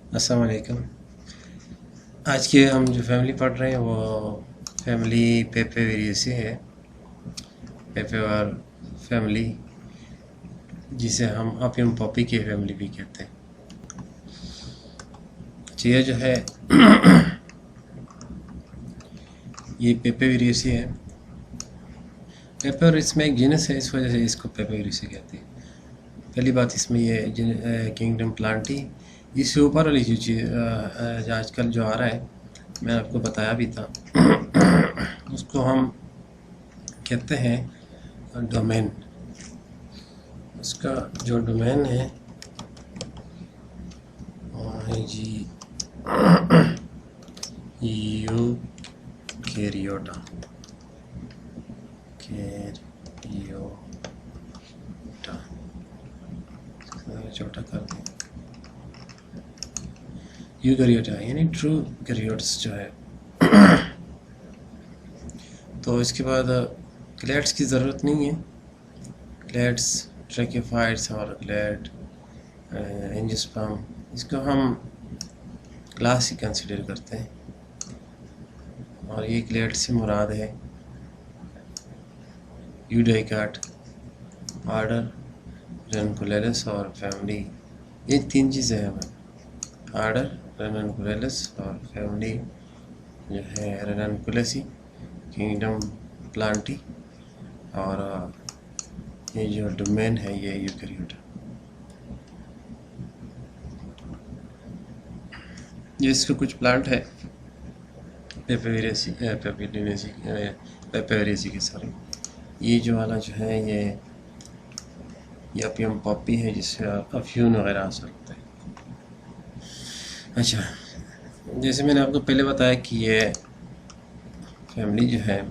अस्सलाम वालेकुम। आज की हम जो फैमिली पढ़ रहे हैं वो फैमिली पेपेवेरिएसी है। पेपेवर फैमिली, जिसे हम अपियम पॉपी की फैमिली भी कहते हैं। तो ये जो है ये पेपेवेरिएसी है। पेपर इसमें एक जीनस है, इस वजह से इसको पेपेवेरिएसी कहते हैं। पहली बात, इसमें ये किंगडम प्लांटी, इससे ऊपर वाली जो चीज़ आजकल जो आ रहा है, मैं आपको बताया भी था उसको हम कहते हैं डोमेन। उसका जो डोमेन है जी यूकैरियोटा छोटा कर दें, यूकैरियोटा यानी ट्रू कैरियोट्स जो है। तो इसके बाद क्लेट्स की ज़रूरत नहीं है। क्लेट्स, ट्रैकियोफाइट्स और क्लेट एंजियोस्पर्म, इसको हम क्लास ही कंसिडर करते हैं। और ये क्लेट से मुराद है यूडाइकाट, आर्डर, रेनकुलेलस और फैमिली। ये तीन चीज़ें हैं हमें, आर्डर, रेनकुलेलस और फैमिली जो है रेनकुलेसी, किंगडम प्लांटी, और ये जो डोमेन है ये यूकैरियोटा। ये इसका कुछ प्लांट है पेपेवेरिएसी के सारे। ये जो वाला जो है ये अपियम पॉपी है, जिससे अफ्यून वगैरह आ सकता है। अच्छा, जैसे मैंने आपको पहले बताया कि ये फैमिली जो है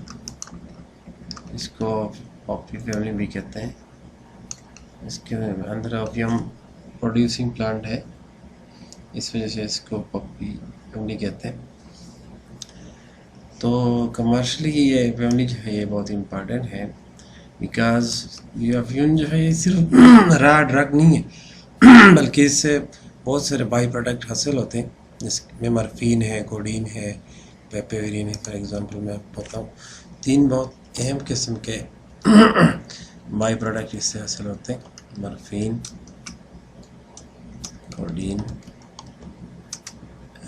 इसको पॉपी फैमिली भी कहते हैं। इसके अंदर अपियम प्रोड्यूसिंग प्लांट है, इस वजह से इसको पॉपी फैमिली कहते हैं। तो कमर्शली ये फैमिली जो है ये बहुत इम्पॉर्टेंट है, बिकॉज ये अफ्यून जो है ये सिर्फ रा ड्रग नहीं है बल्कि इससे बहुत सारे बाई प्रोडक्ट हासिल होते हैं, जिसमें मर्फीन है, कोडीन है, पेपेवेरिन है। फॉर एग्जांपल मैं आपको बताऊँ, तीन बहुत अहम किस्म के बाई प्रोडक्ट इससे हासिल होते हैं, मर्फीन, कोडीन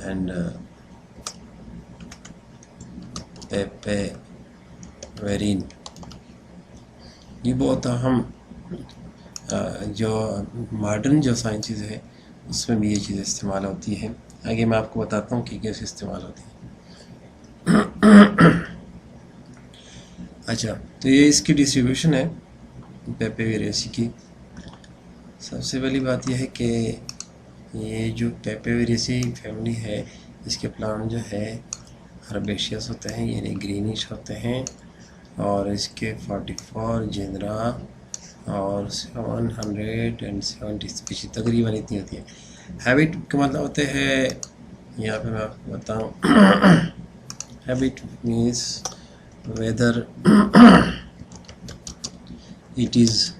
एंड पेपेवेरिन। ये बहुत अहम जो मॉडर्न जो साइंसेस है उसमें भी ये चीज़ें इस्तेमाल होती हैं। आगे मैं आपको बताता हूँ कि कैसे इस्तेमाल होती है। अच्छा, तो ये इसकी डिस्ट्रीब्यूशन है पेपेवेरिएसी की। सबसे पहली बात यह है कि ये जो पेपेवेरिएसी फैमिली है, इसके प्लांट जो है हर्बेशियस होते हैं, यानी ग्रीनिश होते हैं, और इसके 44 जेनरा और 770 स्पीशीज तकरीबन इतनी होती है। हैबिट का मतलब होते हैं, यहाँ पे मैं आपको बताऊँ, habit means whether it is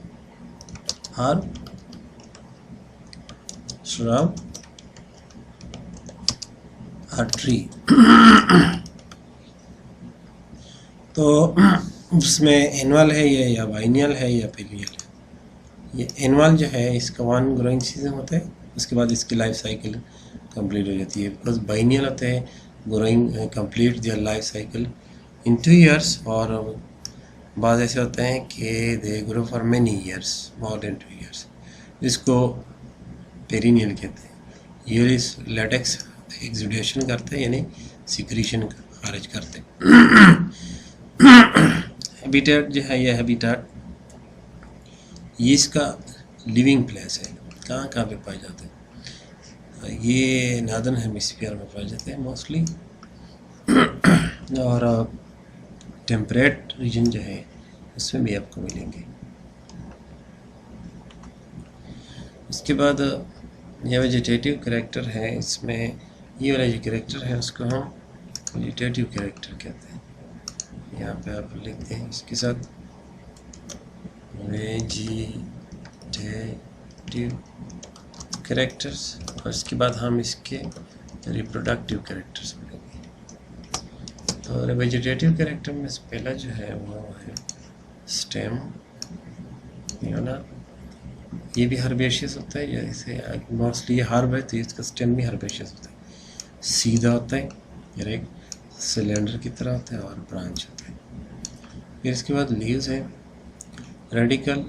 herb, shrub or tree। तो उसमें एनुअल है ये, या बाइनियल है, या पेरिनियल है। ये एनुअल जो है इसका वन ग्रोइंग सीजन होता है, उसके बाद इसकी लाइफ साइकिल कंप्लीट हो जाती है। बिकॉज बाइनियल होते हैं growing complete their life cycle in 2 years, और बाद ऐसे होते हैं कि they grow for many years, more than 2 years, जिसको पेरिनियल कहते हैं। ये इस लेटेक्स एक्सुडेशन करते हैं, यानी सिक्रीशन खारिज करते हैं। हैबिटेट जो है, ये हैबिटेट ये इसका लिविंग प्लेस है। कहाँ कहाँ पे पाए जाते हैं? ये नॉर्दर्न हेमिस्फीयर में पाए जाते हैं मोस्टली, और टेम्परेट रीजन जो है उसमें भी आपको मिलेंगे। उसके बाद ये वेजिटेटिव कैरेक्टर है, इसमें ये वाला जो कैरेक्टर है उसको हम वेजिटेटिव कैरेक्टर कहते हैं। यहाँ पे आप लिखते हैं इसके साथ वेजिटेटिव कैरेक्टर्स, और इसके बाद हम इसके रिप्रोडक्टिव कैरेक्टर्स पढ़ेंगे। तो वेजिटेटिव कैरेक्टर में से पहला जो है वो है स्टेम, ये ना, ये भी हर्बेशियस होता है, या इसे मोस्टली ये हर्ब है तो इसका स्टेम भी हर्बेशियस होता है। सीधा होता है, या एक सिलेंडर की तरह होता है, और ब्रांच होता है। फिर इसके बाद लीव्स है। रेडिकल,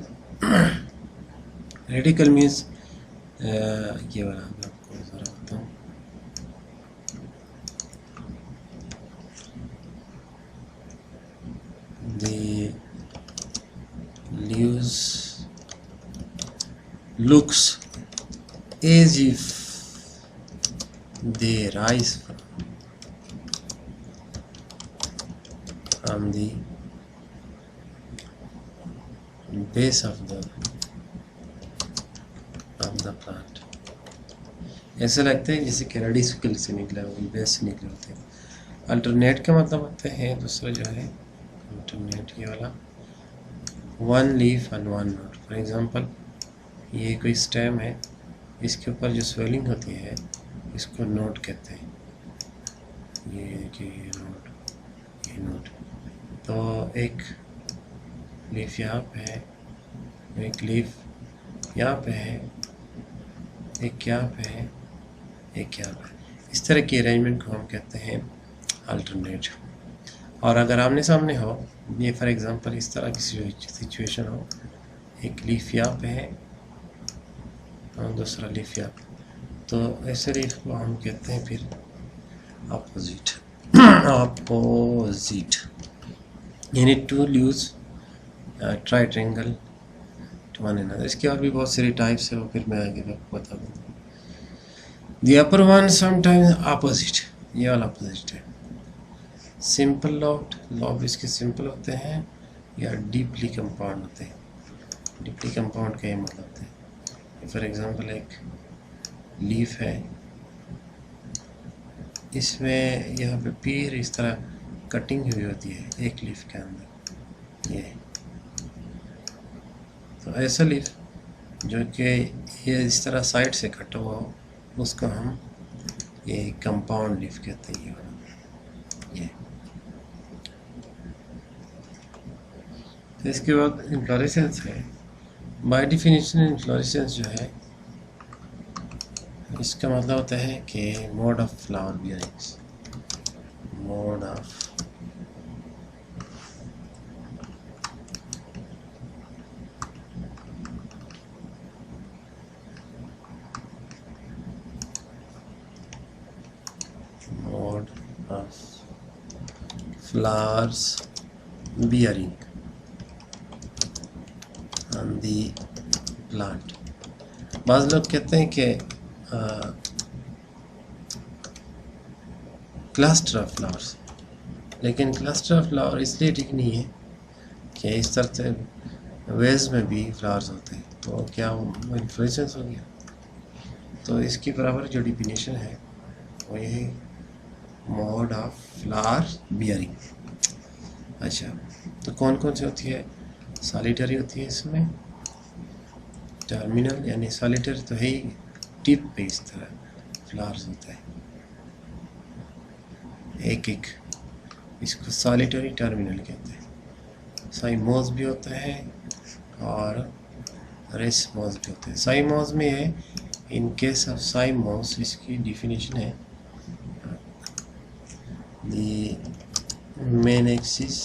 रेडिकल मीन्स ये वाला मैं आपको ज़रा बताऊँ। The leaves looks as if they rise from the base of the plant। ऐसा लगता है जैसे कैरेडी से निकला हो, बेस से निकले होते हैं। अल्टरनेट का मतलब होता है दूसरा जो है अल्टरनेट, ये वाला one leaf and one note. For example ये कोई स्टेम है, इसके ऊपर जो स्वेलिंग होती है इसको नोट कहते हैं। ये नोट। तो एक लीफ यहाँ पे है, एक लीफ यहाँ पे है, एक यहाँ पे है, एक यहाँ पे। इस तरह की अरेंजमेंट को हम कहते हैं अल्टरनेट। और अगर आमने सामने हो, ये फॉर एग्जांपल इस तरह की सिचुएशन हो, एक लीफ यहाँ पे है और दूसरा लीफ यहाँ पे, तो ऐसे लीफ को हम कहते हैं फिर अपोजिट। अपोजिट यानी two leaves at right angle to one another. इसके और भी बहुत सारी टाइप्स है, वो फिर मैं आगे आपको बता दूँगा। The upper one sometimes opposite, ये वाला अपोजिट है। सिंपल लॉब इसके सिंपल होते हैं या डीपली कंपाउंड होते हैं। डीपली कंपाउंड का ये मतलब होता है, फॉर एग्जांपल एक लीफ है, इसमें यहाँ पे पीर इस तरह कटिंग हुई होती है एक लीफ के अंदर, ये तो ऐसा लीफ जो कि ये इस तरह साइड से कटा हुआ हो, उसको हम ये कंपाउंड लीफ कहते हैं। ये तो इसके बाद इन्फ्लोरेसेंस है। बाय डिफिनेशन इन्फ्लोरेसेंस जो है इसका मतलब होता है कि mode of flower bearings, mode of flowers bearing on the plant। बाज़ लोग कहते हैं कि क्लस्टर ऑफ फ्लावर्स, लेकिन क्लस्टर ऑफ फ्लावर इसलिए ठीक नहीं है कि इस तरह से वेज में भी फ्लावर्स होते हैं, तो क्या वो इन्फ्लोरेसेंस हो गया? तो इसकी बराबर जो डिफिनेशन है वो यही मोड ऑफ फ्लावर बियरिंग। अच्छा, तो कौन कौन सी होती है? सॉलिटरी होती है, इसमें टर्मिनल, यानी सॉलिटरी तो है ही, टिप पे इस तरह फ्लावर्स होता है एक एक, इसको सॉलिटरी टर्मिनल कहते हैं। साइमोस भी होता है और रेसमोस भी होता है। साइमोस में है, इन केस ऑफ साइमोस इसकी डिफिनेशन है the main axis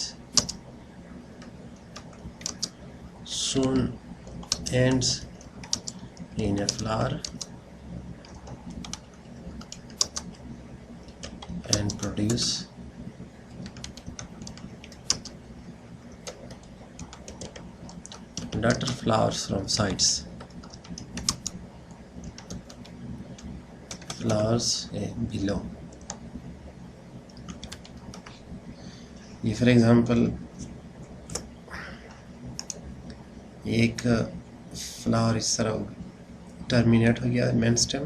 soon ends in a flower and produce daughter flowers from sides। Flowers below। ये फॉर एग्जांपल एक फ्लावर इस तरह टर्मिनेट हो गया मेन स्टेम,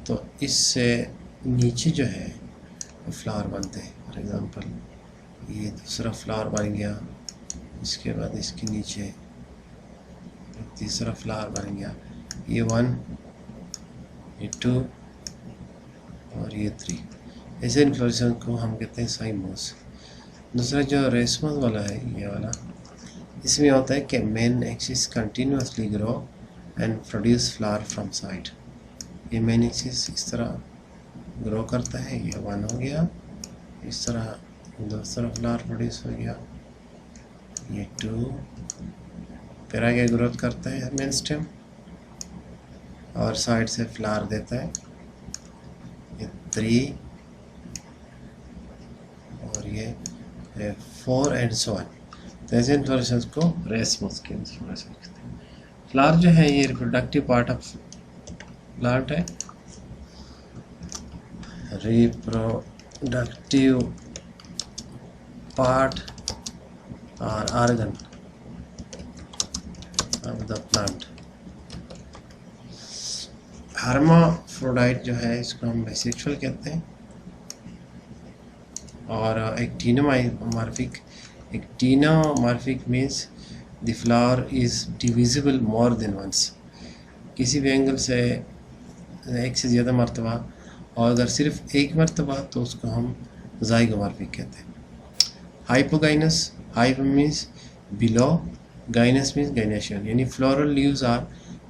तो इससे नीचे जो है फ्लावर बनते हैं। फॉर एग्जांपल ये दूसरा फ्लावर बन गया, इसके बाद इसके नीचे तीसरा फ्लावर बन गया। ये 1 ये 2 और ये 3। ऐसे इन्फ्लोरेसेंस को हम कहते हैं साइमोस। दूसरा जो रेसमस वाला है, ये वाला, इसमें होता है कि main axis continuously grow and produce flower from side. ये मेन एक्सिस इस तरह ग्रो करता है, ये 1 हो गया। इस तरह दूसरा फ्लावर प्रोड्यूस हो गया, ये 2। फिर आगे ग्रोथ करता है मेन स्टेम और साइड से फ्लावर देता है, ये 3 और ये 4 एंड सो ऑन। तो ऐसे इन्फ्लोरेसेंस को रेसमस के इन्फ्लोरेसेंस कहते हैं। फ्लावर जो है ये रिप्रोडक्टिव पार्ट ऑफ प्लांट है, रिप्रोडक्टिव पार्ट और organ of the plant. Hermaphrodite जो है इसको हम बाइसेक्सुअल कहते हैं, और actinomorphic means the flower is divisible more than once. किसी भी एंगल से एक से ज़्यादा मरतबा, और अगर सिर्फ एक मरतबा तो उसको हम ज़ाइगोमॉर्फिक कहते हैं। Hypogynous, hypo means below, gynous means gynoecium, यानी floral leaves are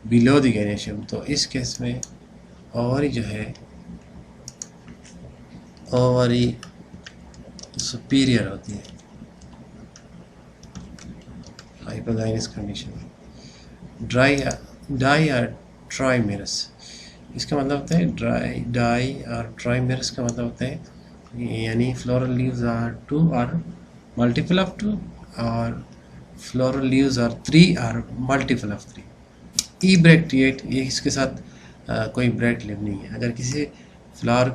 below the gynoecium. तो इस केस में ओवरी जो है ओवरी सुपीरियर होती है, हाइपोगाइनस कंडीशन। डाई और ट्राइमेरस, इसका मतलब होता है डाई और ट्राइमेरस का मतलब होता है यानी फ्लोरल लीव्स आर 2 और मल्टीपल ऑफ 2, और फ्लोरल लीव्स आर 3 और मल्टीपल ऑफ 3। ई ब्रैक्टिएट, ये इसके साथ कोई ब्रैक्ट लीफ नहीं है। अगर किसी फ्लावर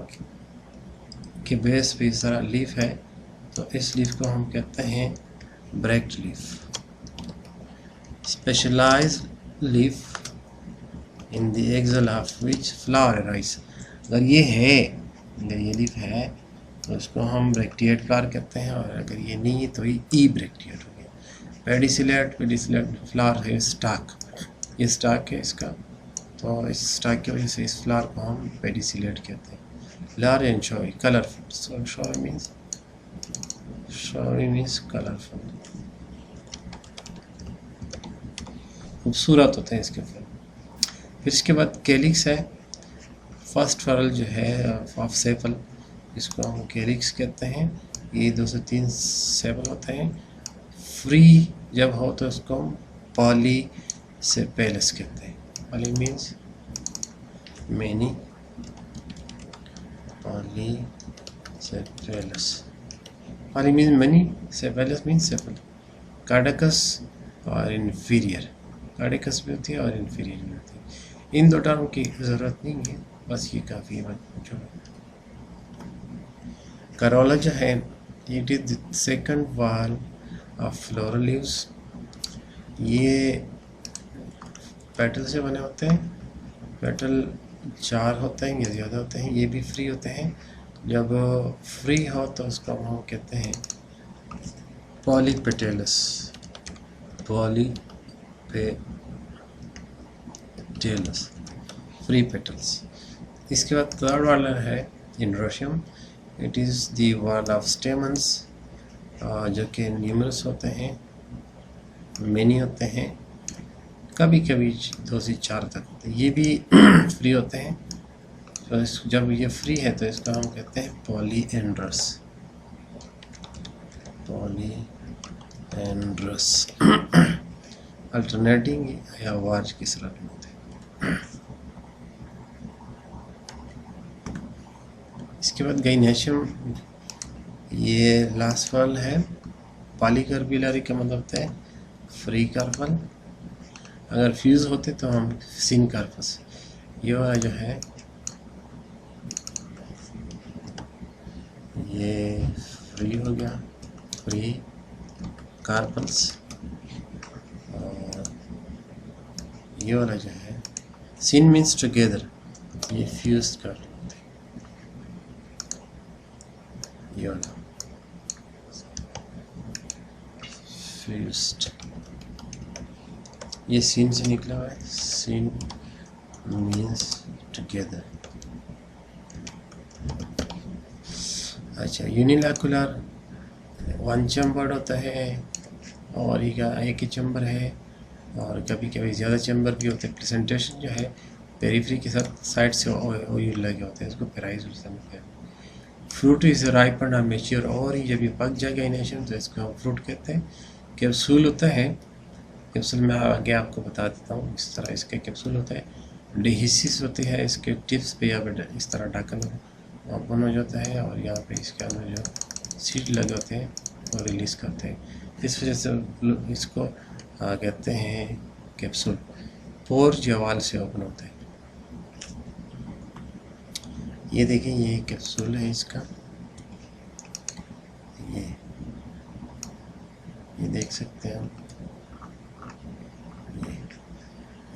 के बेस पे इस तरह लीफ है तो इस लीफ को हम कहते हैं bract leaf. Specialized leaf in the axil of which flower arise. अगर ये है, अगर ये लीफ है तो इसको हम ब्रैक्टिएट फ्लावर कहते हैं, और अगर ये नहीं है तो ये ई ब्रैक्टिएट हो गया। पेडिसिलेट फ्लावर है स्टाक, ये स्टाक है इसका, तो इस स्टाक की वजह से इस फ्लावर को हम पेडिसिलेट कहते हैं। Large and showy, colourful, showy means colourful, खूबसूरत होते हैं इसके फल। फिर इसके बाद कैलिक्स है, फर्स्ट फरल जो है ऑफ सेपल, इसको हम कैलिक्स कहते हैं। ये 2 से 3 सेपल होते हैं। फ्री जब हो तो इसको हम पॉलीसेपेलस कहते हैं। Poly means many, polysepalous, poly means many, sepalous means sepal. Caducous और इन्फीरियर, कार्डिकस भी होती है और इन्फीरियर भी होती है। इन 2 टर्म की ज़रूरत नहीं है, बस ये काफ़ी है बच्चों। करोला जो है, it is the second wall of floral leaves. ये पेटल से बने होते हैं, पेटल 4 होते हैं या ज़्यादा होते हैं। ये भी फ्री होते हैं। जब फ्री हो तो उसको हम कहते हैं पॉलीपेटलस, पॉलीपेटलस, फ्री पेटल्स। इसके बाद थर्ड वाला है androecium. It is the wall of stamens, जो कि न्यूमरस होते हैं, मेनी होते हैं, कभी कभी 2 से 4 तक होते हैं। ये भी फ्री होते हैं। तो जब ये फ्री है तो इसको हम कहते हैं पॉलीएंड्रस, पॉलीएंड्रस। अल्टरनेटिंग या वार्ज की सूरत में होते हैं। इसके बाद गाइनेशियम, ये लास्ट फल है। पॉलीकार्पिलरी का मतलब होता है फ्री कार्पल। अगर फ्यूज़ होते तो हम सिनकार्पस। ये वाला जो है ये फ्री हो गया, फ्री कार्पल्स। और ये वाला जो है सिन मीन्स टुगेदर, ये फ्यूज कर, ये वाला फ्यूज्ड, ये सीन से निकला हुआ है। Syn means together. अच्छा, यूनिलैकुलर 1 चैम्बर होता है और एक ही चैम्बर है, और कभी कभी ज़्यादा चैम्बर भी होते हैं। प्रेजेंटेशन जो है पेरिफेरी के साथ साइड से ओयूल लगे होते हैं, इसको पेराइज समझते हैं। Fruit is ripe and mature, और ये जब ये पक जाएगा इनेशन तो इसको हम फ्रूट कहते हैं। कैप्सूल होता है, कैप्सूल में आगे आपको बता देता हूँ। इस तरह इसके कैप्सूल होता है। डिहिसिस होती है, इसके टिप्स पे या इस तरह ढक्कन ओपन हो जाता है, और यहाँ पे इसके अंदर जो सीड लगे होते हैं वो रिलीज़ करते हैं। इस वजह से इसको कहते हैं कैप्सूल। पोर जवाल से ओपन होता है। ये देखें, ये कैप्सूल है इसका, ये देख सकते हैं हम,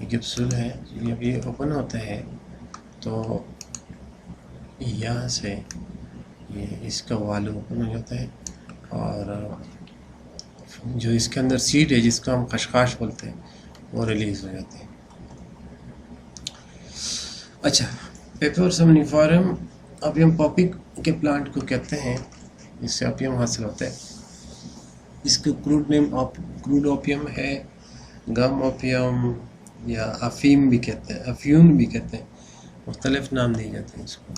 ये कैप्सूल है। जब ये ओपन होता है तो यहाँ से ये इसका वाल्व ओपन हो जाता है, और जो इसके अंदर सीड है जिसको हम खशखाश बोलते हैं वो रिलीज़ हो जाते हैं। अच्छा, पेपर समनिफरम अपियम पॉपी के प्लांट को कहते हैं, इससे अपियम हासिल होता है। इसका क्रूड ओपियम है, गम ओपियम या अफीम भी कहते हैं, अफ्यून भी कहते हैं, मुख्तलिफ नाम दिए जाते हैं इसको।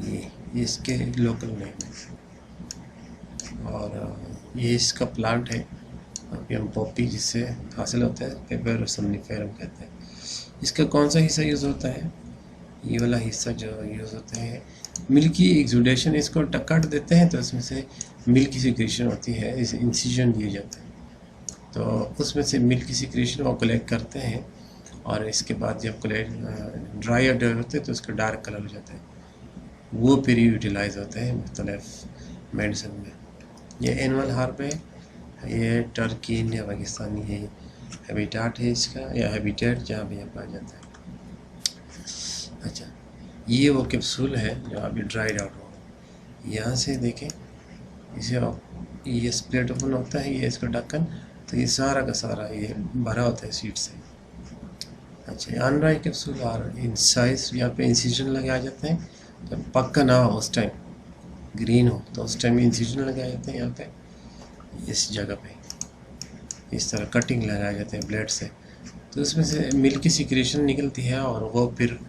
ये इसके लोकल नेम है, और ये इसका प्लांट है अपियम पॉपी, जिससे हासिल होता है पेपर समनिफरम कहते हैं। इसका कौन सा हिस्सा यूज़ होता है? ये वाला हिस्सा जो यूज़ होता है, मिल्की एक्सुडेशन, इसको काट देते हैं तो इसमें से मिल्की सिक्रेशन होती है, इस इंसिजन दिए जाते हैं, तो उसमें से मिल्की सिक्रेशन वो कलेक्ट करते हैं, और इसके बाद जब ड्राई और ड्राई होते हैं तो उसका डार्क कलर हो जाता है, वो फिर यूटिलाइज होते हैं मुख्तलिफ मेडिसिन में। ये एनुअल हार्ब है, ये टर्की या पाकिस्तानी है, हैबिटाट है इसका, या हैबिटेट जहाँ भी पाया जाता है। अच्छा, ये वो कैप्सूल है जो अभी ड्राइड आउट हो, यहाँ से देखें, इसे ये स्प्लिट ओपन होता है, ये इसका ढक्कन, तो ये सारा का सारा ये भरा होता है सीड से। अच्छा, अनड्राई कैप्सूल और इन साइज यहाँ पे इंसिजन लगे आ जाते हैं, तो पक्का ना हो उस टाइम, ग्रीन हो तो उस टाइम इंसिजन लगे आ जाते हैं यहाँ पे, इस जगह पे इस तरह कटिंग लगाए जाते हैं ब्लेड से, तो उसमें से मिल्क की सिक्रेशन निकलती है, और वो फिर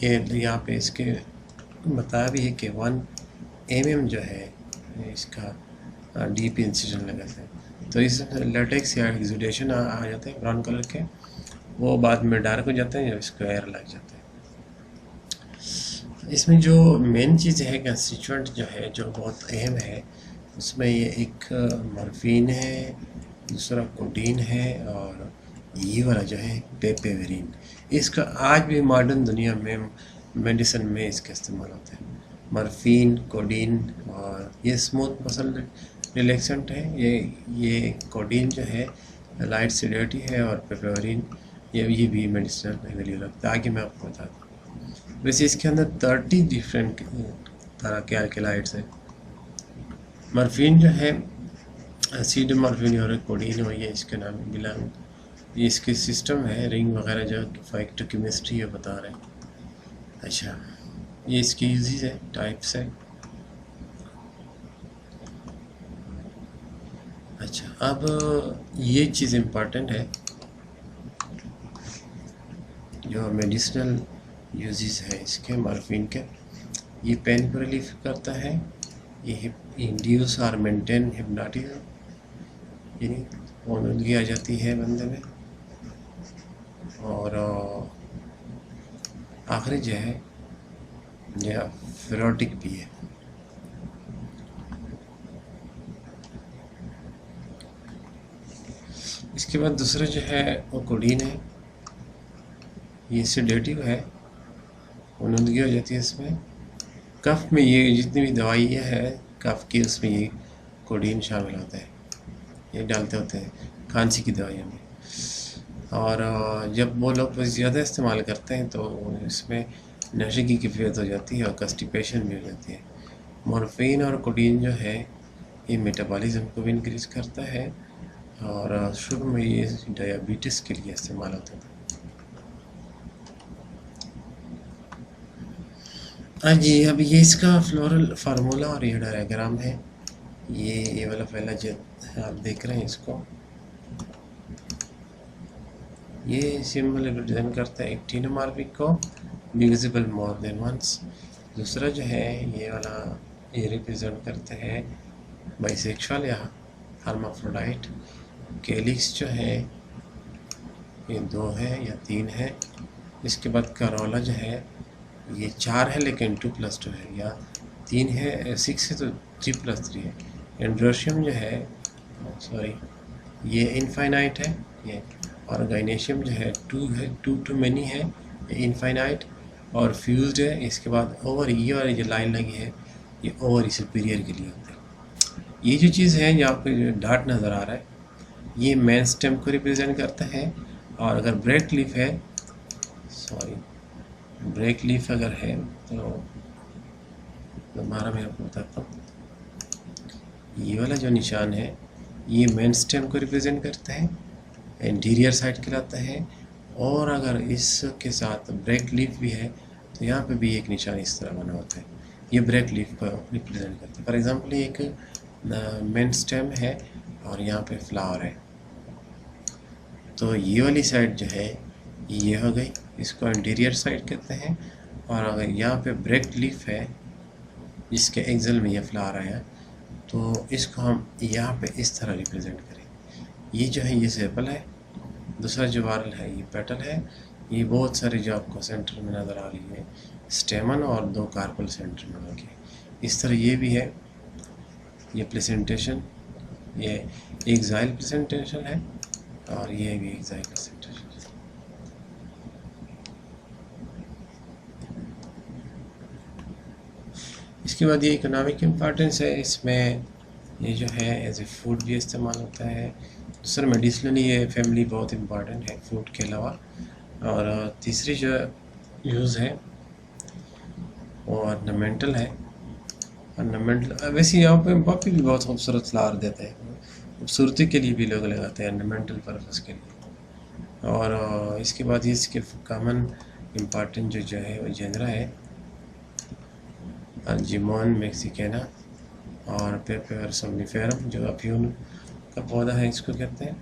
ये यहाँ पे इसके बताया भी है कि 1 mm जो है इसका डीप इंसिजन लगाते हैं, तो इस लेटेक्स या एक्सुडेशन आ जाते हैं ब्राउन कलर के, वो बाद में डार्क हो जाते हैं जब इसको एयर लग जाता है। इसमें जो मेन चीज़ है, कंस्टिट्यूएंट जो है जो बहुत अहम है, उसमें ये एक मॉर्फिन है, दूसरा कोडीन है, और ये वाला जो है पेपेवरिन। इसका आज भी मॉडर्न दुनिया में मेडिसिन में इसका इस्तेमाल होता है। मॉर्फिन, कोडीन, और ये स्मूथ मसल रिलैक्सेंट है। ये कोडीन जो है लाइट सेडेटिव है, और पेपेवरिन ये भी मेडिसिनल वैल्यू रखता है। आगे मैं आपको बता दूँ। वैसे इसके अंदर 30 डिफरेंट तरह के अल्केलाइड्स हैं। मॉर्फिन जो है एसिड मॉर्फिन और कोडीन हो, ये इसके नाम बिलोंग, ये इसके सिस्टम है, रिंग वगैरह जो फाइटोकेमिस्ट्री है बता रहे हैं। अच्छा, ये इसकी यूजेस है, टाइप्स है। अच्छा, अब ये चीज़ इम्पॉर्टेंट है जो मेडिसिनल यूजेस है इसके मॉर्फिन के। ये पेन को रिलीफ करता है, ये इंड्यूस और मेंटेन हिप्नोटिज्म, यानी मौजूदगी आ जाती है बंदे में, और आखिरी जो है यह फेरोटिक भी है। इसके बाद दूसरा जो है वो कोडीन है, ये सेडेटिव है, मौजूदगी हो जाती है इसमें। कफ में ये जितनी भी दवाइयाँ है कफ की, उसमें ये कोडीन शामिल होता है, ये डालते होते हैं खांसी की दवाइयों में। और जब वो लोग ज़्यादा इस्तेमाल करते हैं तो इसमें नशे की कैफियत हो जाती है और कॉन्स्टिपेशन भी हो जाती है। मॉर्फिन और कोडीन जो है ये मेटाबॉलिज्म को भी इंक्रीज़ करता है, और शुरू में ये डायबिटीज़ के लिए इस्तेमाल होता था। हाँ जी, अब ये इसका फ्लोरल फार्मूला और ये डायग्राम है। ये वाला पहला जो आप देख रहे हैं इसको, ये सिंबल रिप्रेजेंट करता है एक्टिनोमॉर्फिक को, विजिबल मोर देन वंस। दूसरा जो है ये वाला, ये रिप्रेजेंट करते हैं बाइसेक्सुअल या हर्माफ्रोडाइट। कैलिक्स जो है ये 2 है या 3 है। इसके बाद करोला जो है ये 4 है लेकिन 2+2 है, या 3 है 6 है तो 3+3 है। एंड्रोशियम जो है, सॉरी, ये इनफाइनाइट है ये। और गाइनेशियम जो है 2 है, 2 टू मैनी है, इनफाइनाइट और फ्यूज्ड है। इसके बाद ओवर, ये वाली जो लाइन लगी है ये ओवर सुपीरियर के लिए होता है। ये जो चीज़ है जो आपको जो डार्ट नज़र आ रहा है ये मेन स्टेम को रिप्रेजेंट करता है। और अगर ब्रेक लीफ है, सॉरी, ब्रेक लीफ अगर है तो दोबारा मैं आपको बताता हूँ, ये वाला जो निशान है ये मेन स्टेम को रिप्रेजेंट करता है, एंटीरियर साइड कहलाता है। और अगर इसके साथ ब्रेक लीफ भी है तो यहाँ पे भी एक निशान इस तरह बना होता है, ये ब्रेक लीफ को रिप्रेजेंट करता है। फॉर एग्जांपल ये एक मेन स्टेम है और यहाँ पे फ्लावर है, तो ये वाली साइड जो है ये हो गई, इसको एंटीरियर साइड कहते हैं। और अगर यहाँ पे ब्रेक लीफ है जिसके एक्सल में ये फ्लावर आया तो इसको हम यहाँ पे इस तरह रिप्रेजेंट करें। ये जो है ये सेपल है, दूसरा जो वारल है ये पेटल है। ये बहुत सारे जो आपको सेंटर में नज़र आ रही है स्टेमन और 2 कार्पल सेंटर में लगे, इस तरह ये भी है। ये प्रेजेंटेशन, ये एक्साइल प्रेजेंटेशन है और ये भी एक्साइल प्रेजेंटेशन है। इसके बाद ये इकोनॉमिक इम्पोर्टेंस है, इसमें ये जो है एज ए फूड भी इस्तेमाल होता है। दूसरा मेडिसिनली ये फैमिली बहुत इम्पॉर्टेंट है फूड के अलावा। और तीसरी जो यूज़ है वो ऑर्नामेंटल है। ऑर्नामेंटल वैसे यहाँ पे पॉपी भी बहुत खूबसूरत फ्लावर देते हैं, खूबसूरती के लिए भी लोग लगाते हैं ऑर्नामेंटल पर्पज़ के लिए। और इसके बाद ये इसके कॉमन इम्पॉर्टेंट जो है वो जेनरा है अर्जिमोन मैक्सिकाना और पेपर सोमनिफेरम जो अफ्यून का पौधा है इसको कहते हैं।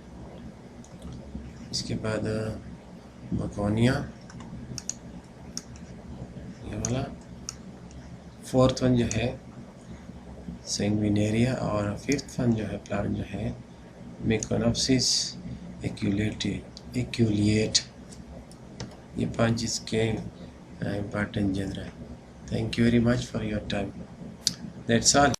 इसके बाद बकोनिया ये वाला, फोर्थ वन जो है सेंग्विनेरिया और फिफ्थ वन जो है प्लांट जो है मेकोनोप्सिस एक्यूलिएट। ये 5 इसके इम्पॉर्टेंट जेनरा है। Thank you very much for your time. That's all.